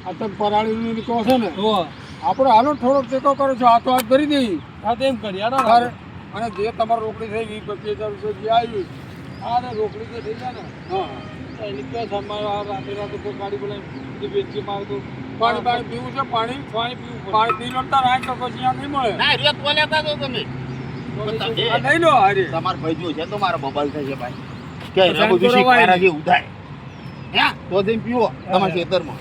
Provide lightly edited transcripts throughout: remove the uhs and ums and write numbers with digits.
આ તો પરાળીનું કહો છો ને આપણે હાલો થોડોક ટેકો કરો છો હાથો હાથ કરી દઈ. હા તેમ કરી અને જે તમારે રોકડી થઈ ગઈ 25,000 રૂપિયા જે આવી હા ને રોકડી તો થઈ જાય ને હા એની ક્યાં સમાયો આ રાતે રાતે કોઈ ગાડી બોલાવી વેચી મારે તો પાણી પીવું છે પાણી પીવું પાણી પી લો તાર આ તો પછી આ નહીં મળે. ના રેત બોલ્યા હતા તો તમે આ લઈ લો હારી તમાર ભાઈ જો છે તો મારો બબલ થશે ભાઈ કે એના બધું શીખવાના જે ઉધાય હે તો તેમ પીવો તમારા ખેતરમાં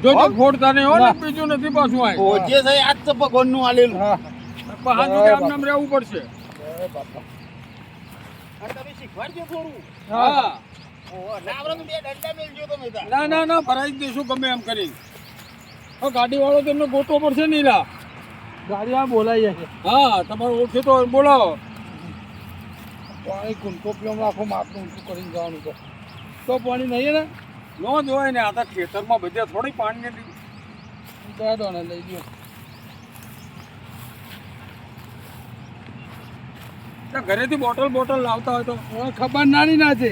જો જો ફોડતા નહીં હો ને બીજું નથી પાછું આ ઓ જે છે આજ તો ભગવાનનું આલેલું હા પાછું આમ નામ રહેવું પડશે. અને તમે શીખવાડજો થોડું હા ઓ ના આવરો તો બે ડંડા મેલજો તમે તા ના ભરાઈ જ દઈશું ગમે એમ કરી. ગાડી વાળો તમને ગોતવો પડશે નહીં લા. ગાડી આ બોલાઈ જાય છે હા તમારે ઓળખે તો બોલાવો. પાણી કુંટો પીવામાં આખો માપનું ઊંચું કરીને જવાનું તો પાણી નહીં ને ન જોવાય ને આ તો ખેતરમાં બધે થોડી પાણી ને દાડો ને લઈ લ્યો ઘરેથી બોટલ લાવતા હોય તો મને ખબર નાની ના છે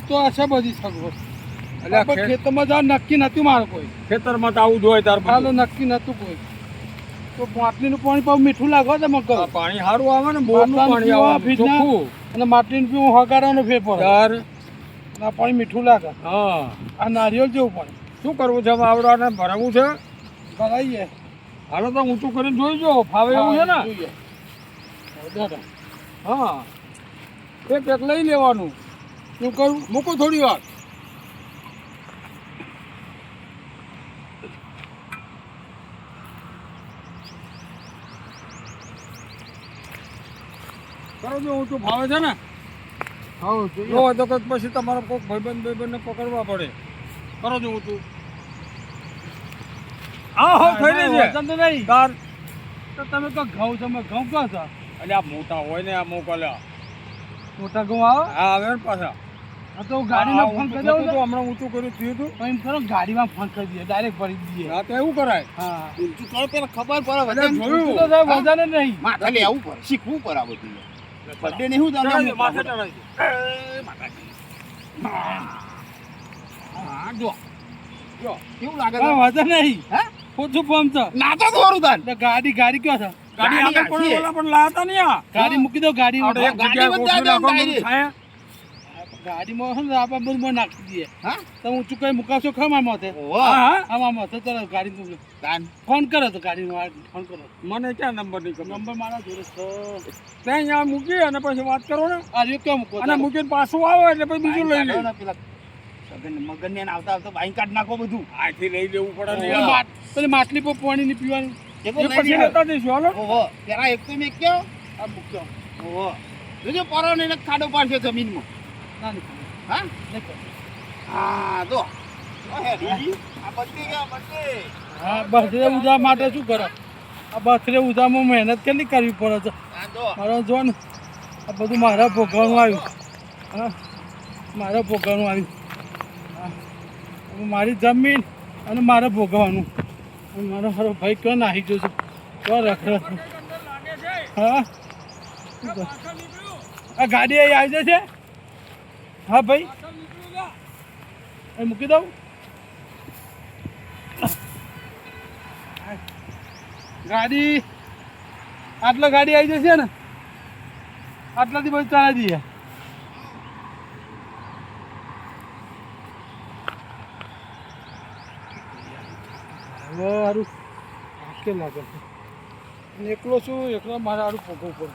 તો આશા બધી સગવડ એટલે ખેતરમાં જવા નક્કી નતું મારે કોઈ ખેતરમાં તો આવું જ હોય તાર હાલો નક્કી નતું કોઈ તો માટલીનું પાણી પાછું મીઠું લાગો છે મગ પાણી સારું આવે ને બોરનું પાણી આવે ચોખ્ખું અને માટલીનું પીવું હગાડવાનો ફેર પડે યાર આ પાણી મીઠું લાગે હા આ નારિયેળ જેવું પાણી શું કરવું છે આવડાને ભરાવું છે ભરાઈએ હાલો તો ઊંચું કરીને જોઈ જો ફાવે એવું છે ને હા એક લઈ લેવાનું. શું કરું મૂકું થોડી વાર. કરો જો ઊંચું ફાવે છે ને હા જો તો પછી તમારે કોઈક ભાઈબંધને પકડવા પડે. કરો જો ઊંચું હા થઈ રહી છે નહીં તાર તો તમે કહો ઘઉં તમે ઘઉં કહો છો એટલે આ મોટા હોય ને આ મોકલ્યા મોટા ઘઉં આવે હા આવે ને પાછા. હા તો ગાડીમાં ફોન કરી દઉં તો હમણાં ઊંચું કર્યું થયું હતું તો એમ કરો ગાડીમાં ફોન કરી દઈએ ડાયરેક્ટ ભરી દઈએ હા તો એવું કરાય. હા ઊંચું કરો પેલા ખબર પડે એટલે વજન જોયું. તો સાહેબ વજન જ નહીં માથે લેવું પડે શીખવું પડે આ બધું બર્થડે ને હું ચડાવી દે, જાણું માથે ચડાવી દે. હા જો કેવું લાગે છે હા વજન નહીં હે ઓછું ફોર્મ છે ના તો થોડું તાન તો ગાડી કયો છે ગાડી આગળ ગાડી પણ ઓલા પણ લાયા નહીં આ ગાડી મૂકી દો ગાડી આપણે એક જગ્યાએ ગાડી ગોઠવી બધા રાખો, direct. છાયા. ગાડીમાં છે ને આપણે બધું નાખી દઈએ હા તો ઊંચું કઈ મુકાશો ખરા માથે ઓહો હા આમાં માથે ચાલો ગાડી તાન ફોન કરો તો ગાડીનો ફોન કરો મને ક્યાં નંબર નહીં ખબર. નંબર મારા જોડે છે ત્યાં અહીંયા મૂકી અને પછી વાત કરો ને આ રહ્યો ક્યાં મૂકો અને મૂકીને પાછું આવો એટલે પછી બીજું લઈ લે. પેલા મગન ને આવતા આવતા બાઈક કાઢ નાખો બધું આથી લઈ લેવું પડે ને પેલી યાર. પેલી માટલી પર પાણી ની પીવાની એ એ પછી લેતા જઈશું હાલો. ઓહો પેલા એક તો મેં કયો આ મૂકજો ઓહો જોજો પરો ને ખાડો પાડશે જમીનમાં ના નહીં હા નહીં કરો. હા તો ઓહે દીદી આ બત્તી ગયા બત્તી હા બર્થડે ઉજા માટે શું કરો આ બર્થડે ઉજામાં મહેનત કેટલી કરવી પડે છે હા તો મારો જો ને આ બધું મારા ભોગવવાનું આવ્યું હા મારા ભોગવવાનું આવ્યું હા હવે મારી જમીન અને મારે ભોગવવાનું અને મારો મારો ભાઈ ક્યાં નાહી ગયો છે ક્યાં રખડે છે હા શું કહે? આ ગાડી અહીં આવી જશે હા ભાઈ અહીં મૂકી દઉં ગાડી આટલા ગાડી આવી જશે ને આટલાથી બધું ચલાવી દઈએ હવે સારું કે લાગે છે અને એકલો છું એકલો મારે સારું ભોગવવું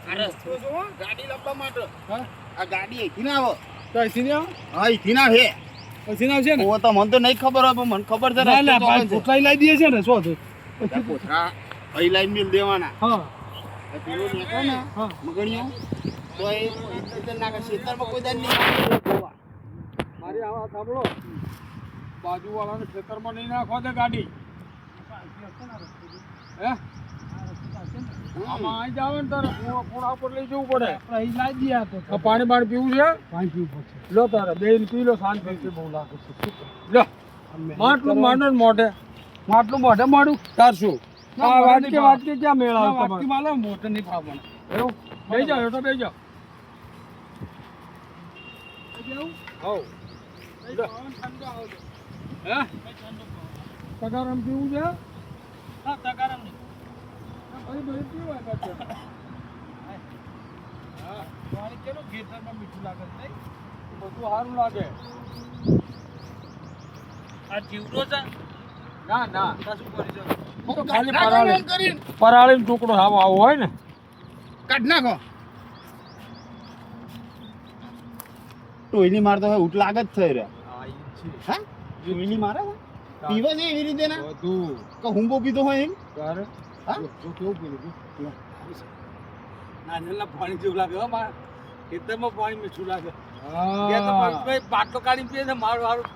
આ રસ્તો જો ગાડી લાવવા માટે પડે હા આ ગાડી અહીંથી ના આવે તો અહીંથી નહીં આવે હા અહીંથી ના હે અહીંથી ના આવશે ને ઓ તો મને તો નહીં ખબર હોય પણ મને ખબર છે ના લે રસ્તો ભાઈ તો ભૂખાઈ લાવી દઈએ છે ને શું હતું બધા કોથળા અહીં લાઈન મિલ દેવાના હા પેલો નીકળે ને હા મગણીઓ તો એ નાખે ખેતરમાં કોઈ દાન નહીં મારી આવા સાંભળો બાજુવાળાને ખેતરમાં નહીં નાખવા દે ગાડી. હે આમાં આવી જાવ ને તારે ખૂણા ઉપર લઈ જવું પડે. આપણે અહીં લાવી દઈએ આ તો આ પાણી બાણ પીવું છે પાણી પીવું પડશે લો તારે બેન પી લો શાંત થઈ બહુ લાગે છે શું કરું? લો અમે માટલું માંડો ને મોઢે માટલું મોઢે મારું તાર શું ના, આ મોઢે નહીં વાટકે ક્યાં મેળ આવે વાટકી તમારે? માલો મોઢે નહીં ફાવવાનું એવું બેસી જાઓ હેઠો બેસી જાઓ. હઉ લો. ઠંડો આવજો હે તગારમ પીવું છે ના તગારમ નહીં ફરી ફરી પીવાય પાછું. હા પાણી કેવું ખેતરમાં મીઠું લાગે છે નહીં? બધું સારું લાગે. આ જીવડો છે ના ના તો શું કરી શકો? તો ખાલી નાખો પરાળી એમ કરીને. પરાળીનો ટુકડો આવો આવો હોય ને કાઢ નાખો. ટોયલી મારતો હોય ઉઠ લાગે જ થઈ રહ્યા. હા ઈ છે હા ટોયલી મારે છે? પીવે છે એવી રીતે ના બધું કે હુંબો પીતો હોય એમ તારે હા? જો કેવું પીલું નાનેલા પાણી જેવું લાગે હો મારા ખેતરમાં પાણી મીઠું લાગે હા ત્યાં તો ભાઈ બાટલો કાઢીને પીએ છે મારું હારું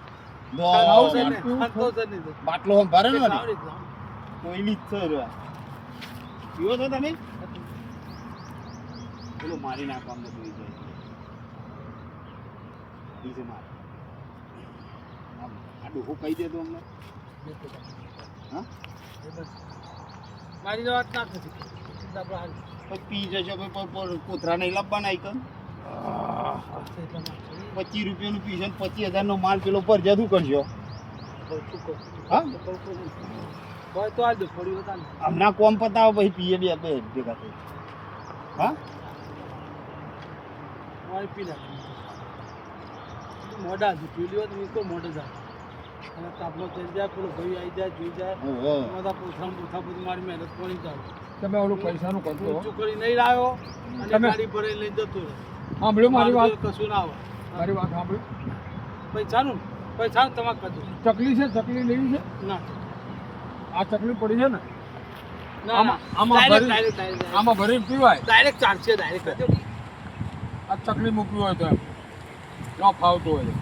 દો, સંતોષ છે ને, પીવું સંતોષ છે ને. બાટલો આમ ભરે ને લાવડી જ લાવ. ટોયલી જ છે રહ્યા. પીવો છો તમે પેલો મારી નાખો અમને જોઈ જાય ઈ છે મારે. આમ, આ ડોહો કહી દે તો અમને હા મારી વાત ના થતી આપણે હાલ પછી પી જશો પછી કોથરા નહીં લાવવાના આઈકન ₹25 નું પીશો ને 25,000 નો માલ પેલો પર જતું કરશો હા હોય તો આજ થોડી હતા ને હમણાં કોમ પતાવો પછી પીએ બે બે ભેગા થઈ હા પાણી પી નાખ મોઢા હતી પીલી હોય તો મીકો મોઢે જાય અને તાપલો થઈ જાય પેલો ભાઈ આવી જાય જોઈ જાય ઓહો. બધા પોથા પોથા બધું મારી મહેનત પાણી જાય તમે ઓલું પૈસાનું કરતો ઊંચું કરી નહીં લાવ્યો અને તમે- ગાડી ભરાઈ લઈને જતો રહે સાંભળ્યું મારી વાત કશું ના આવે મારી વાત સાંભળ્યું પૈસાનું તમારે કરજો ચકલી છે ચકલી લેવી છે ના આ ચકલી પડી છે ને ના આમાં- આમાં ભરી- ડાયરેક્ટ આમાં ભરીને પીવાય ડાયરેક્ટ ચાલશે ડાયરેક્ટ આ ચકલી મૂકવી હોય તો એમ ન ફાવતું હોય તો.